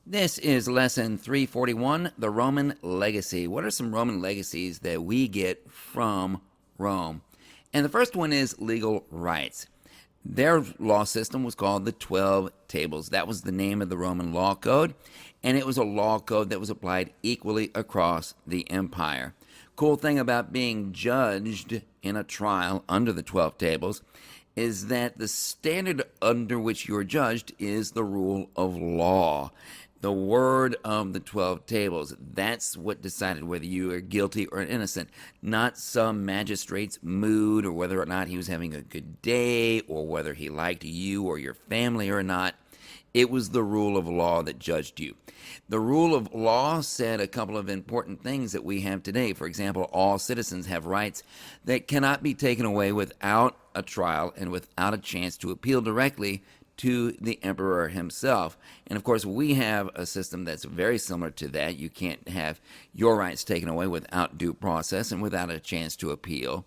This is lesson 341, the Roman legacy. What are some Roman legacies that we get from Rome? And the first one is legal rights. Their law system was called the 12 Tables. That was the name of the Roman law code, and it was a law code that was applied equally across the empire. Cool thing about being judged in a trial under the 12 Tables is that the standard under which you're judged is the rule of law. The word of the 12 tables, that's what decided whether you are guilty or innocent, not some magistrate's mood or whether or not he was having a good day or whether he liked you or your family or not. It was the rule of law that judged you. The rule of law said a couple of important things that we have today. For example, all citizens have rights that cannot be taken away without a trial and without a chance to appeal directly to the emperor himself. And of course, we have a system that's very similar to that. You can't have your rights taken away without due process and without a chance to appeal.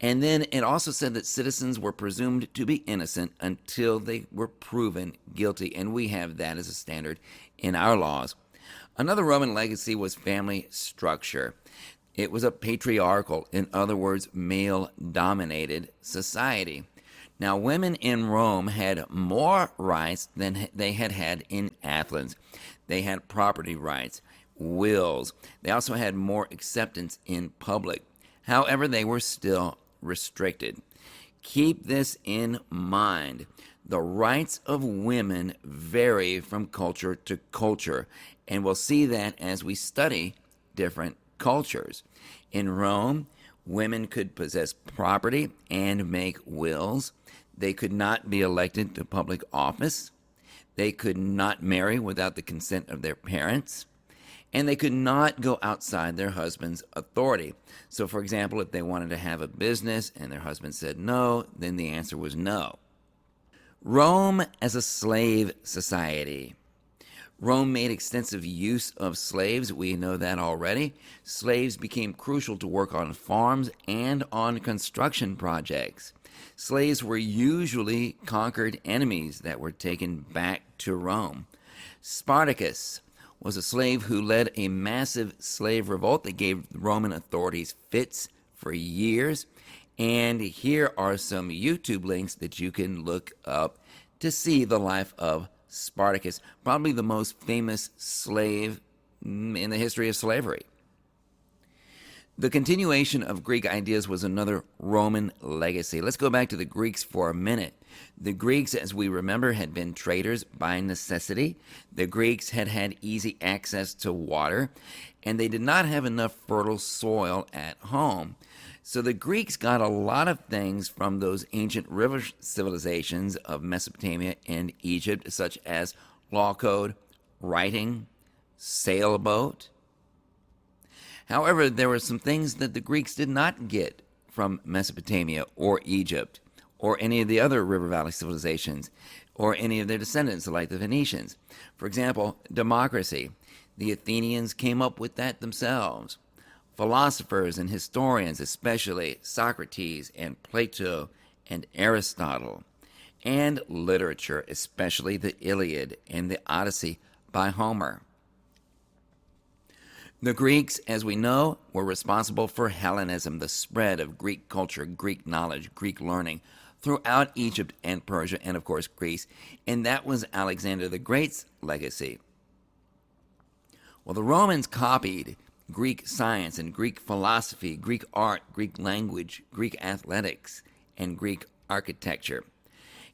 And then it also said that citizens were presumed to be innocent until they were proven guilty. And we have that as a standard in our laws. Another Roman legacy was family structure. It was a patriarchal, in other words, male-dominated society. Now, women in Rome had more rights than they had had in Athens. They had property rights, wills. They also had more acceptance in public. However, they were still restricted. Keep this in mind. The rights of women vary from culture to culture, and we'll see that as we study different cultures. In Rome, women could possess property and make wills. They could not be elected to public office. They could not marry without the consent of their parents. And they could not go outside their husband's authority. So, for example, if they wanted to have a business and their husband said no, then the answer was no. Rome as a slave society. Rome made extensive use of slaves. We know that already. Slaves became crucial to work on farms and on construction projects. Slaves were usually conquered enemies that were taken back to Rome. Spartacus was a slave who led a massive slave revolt that gave Roman authorities fits for years. And here are some YouTube links that you can look up to see the life of Spartacus, probably the most famous slave in the history of slavery. The continuation of Greek ideas was another Roman legacy. Let's go back to the Greeks for a minute. The Greeks, as we remember, had been traders by necessity. The Greeks had had easy access to water, and they did not have enough fertile soil at home. So the Greeks got a lot of things from those ancient river civilizations of Mesopotamia and Egypt, such as law code, writing, sailboat. However, there were some things that the Greeks did not get from Mesopotamia or Egypt or any of the other river valley civilizations or any of their descendants like the Phoenicians. For example, democracy. The Athenians came up with that themselves. Philosophers and historians, especially Socrates and Plato and Aristotle. And literature, especially the Iliad and the Odyssey by Homer. The Greeks, as we know, were responsible for Hellenism, the spread of Greek culture, Greek knowledge, Greek learning throughout Egypt and Persia and, of course, Greece. And that was Alexander the Great's legacy. Well, the Romans copied Greek science and Greek philosophy, Greek art, Greek language, Greek athletics, and Greek architecture.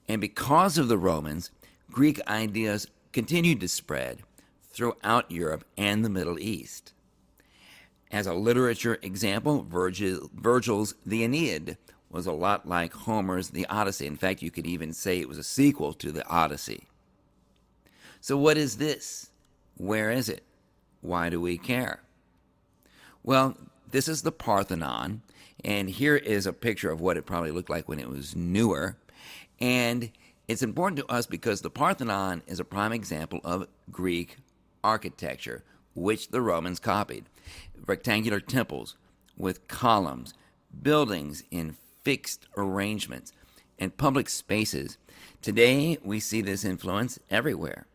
And because of the Romans, Greek ideas continued to spread throughout Europe and the Middle East. As a literature example, Virgil's The Aeneid was a lot like Homer's The Odyssey. In fact, you could even say it was a sequel to the Odyssey. So what is this? Where is it? Why do we care? Well, this is the Parthenon, and here is a picture of what it probably looked like when it was newer. And it's important to us because the Parthenon is a prime example of Greek architecture, which the Romans copied. Rectangular temples with columns, buildings in fixed arrangements, and public spaces. Today, we see this influence everywhere.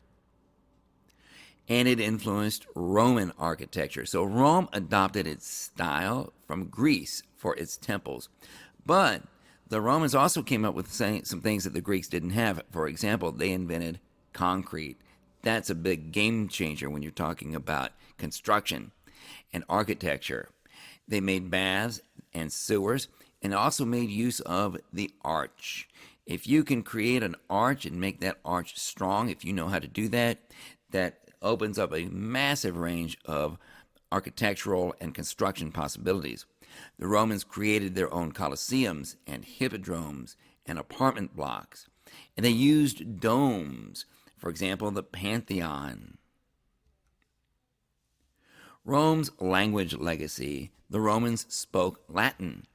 and it influenced Roman architecture. So Rome adopted its style from Greece for its temples. But the Romans also came up with some things that the Greeks didn't have. For example, they invented concrete. That's a big game changer when you're talking about construction and architecture. They made baths and sewers and also made use of the arch. If you can create an arch and make that arch strong, if you know how to do that, that opens up a massive range of architectural and construction possibilities. The Romans created their own colosseums and hippodromes and apartment blocks, and they used domes, for example, the Pantheon. Rome's language legacy. The Romans spoke Latin.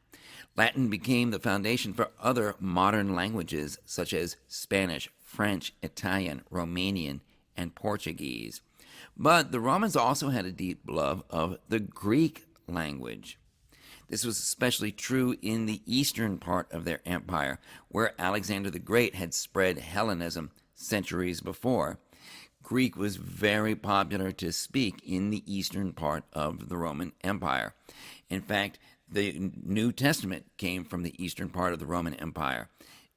Latin became the foundation for other modern languages such as Spanish, French, Italian, Romanian, and Portuguese. But the Romans also had a deep love of the Greek language. This was especially true in the eastern part of their empire, where Alexander the Great had spread Hellenism centuries before. Greek was very popular to speak in the eastern part of the Roman Empire. In fact, the New Testament came from the eastern part of the Roman Empire.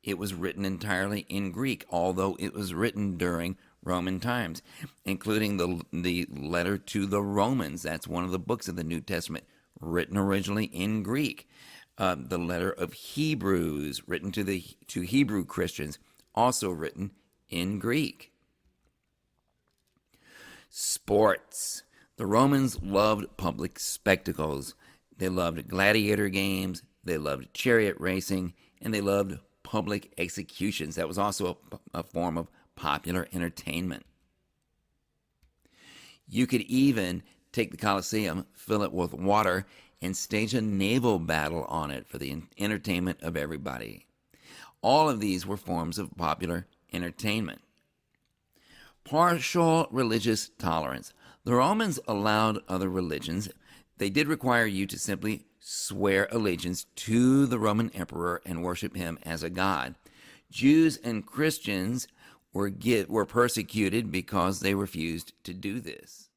It was written entirely in Greek, although it was written during Roman times, including the letter to the Romans. That's one of the books of the New Testament, written originally in Greek. The letter of Hebrews, written to Hebrew Christians, also written in Greek. Sports. The Romans loved public spectacles. They loved gladiator games, they loved chariot racing, and they loved public executions. That was also a form of popular entertainment. You could even take the Colosseum, fill it with water, and stage a naval battle on it for the entertainment of everybody. All of these were forms of popular entertainment. Partial religious tolerance. The Romans allowed other religions. They did require you to simply swear allegiance to the Roman emperor and worship him as a god. Jews and Christians were persecuted because they refused to do this.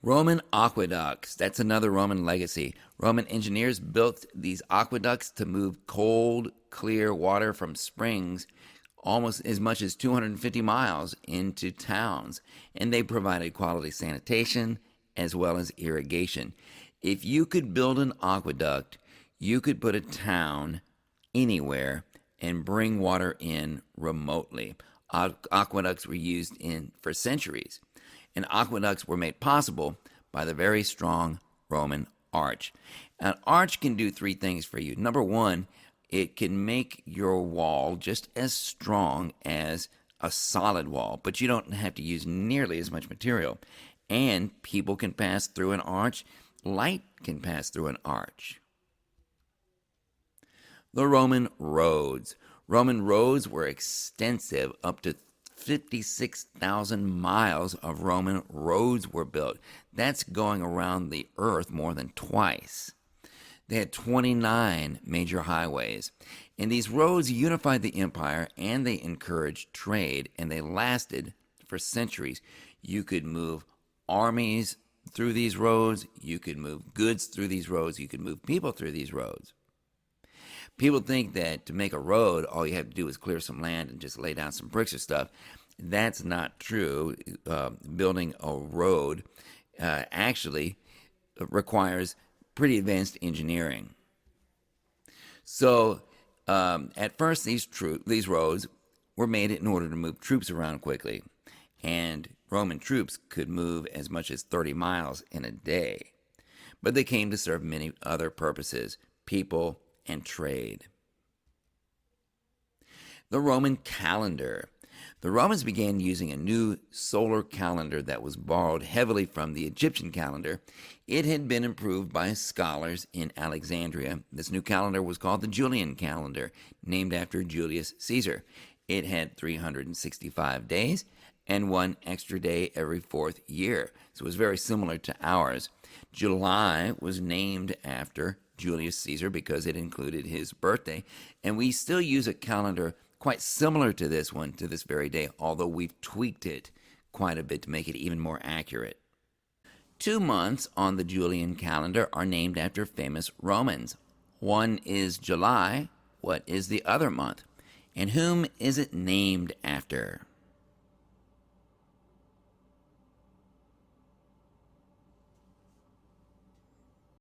Roman aqueducts. That's another Roman legacy. Roman engineers built these aqueducts to move cold, clear water from springs almost as much as 250 miles into towns, and they provided quality sanitation as well as irrigation. If you could build an aqueduct, you could put a town anywhere and bring water in remotely. Aqueducts were used for centuries, and aqueducts were made possible by the very strong Roman arch. An arch can do three things for you. Number one, it can make your wall just as strong as a solid wall, but you don't have to use nearly as much material. And people can pass through an arch. Light can pass through an arch. The Roman roads. Roman roads were extensive. Up to 56,000 miles of Roman roads were built. That's going around the earth more than twice. They had 29 major highways. And these roads unified the empire, and they encouraged trade, and they lasted for centuries. You could move armies through these roads. You could move goods through these roads. You could move people through these roads. People think that to make a road, all you have to do is clear some land and just lay down some bricks or stuff. That's not true. Building a road actually requires pretty advanced engineering. So at first, these roads were made in order to move troops around quickly, and Roman troops could move as much as 30 miles in a day. But they came to serve many other purposes: people and trade. The Roman calendar. The Romans began using a new solar calendar that was borrowed heavily from the Egyptian calendar. It had been improved by scholars in Alexandria. This new calendar was called the Julian calendar, named after Julius Caesar. It had 365 days and one extra day every fourth year. So it was very similar to ours. July was named after Julius Caesar because it included his birthday. And we still use a calendar quite similar to this one to this very day, although we've tweaked it quite a bit to make it even more accurate. 2 months on the Julian calendar are named after famous Romans. One is July. What is the other month? And whom is it named after?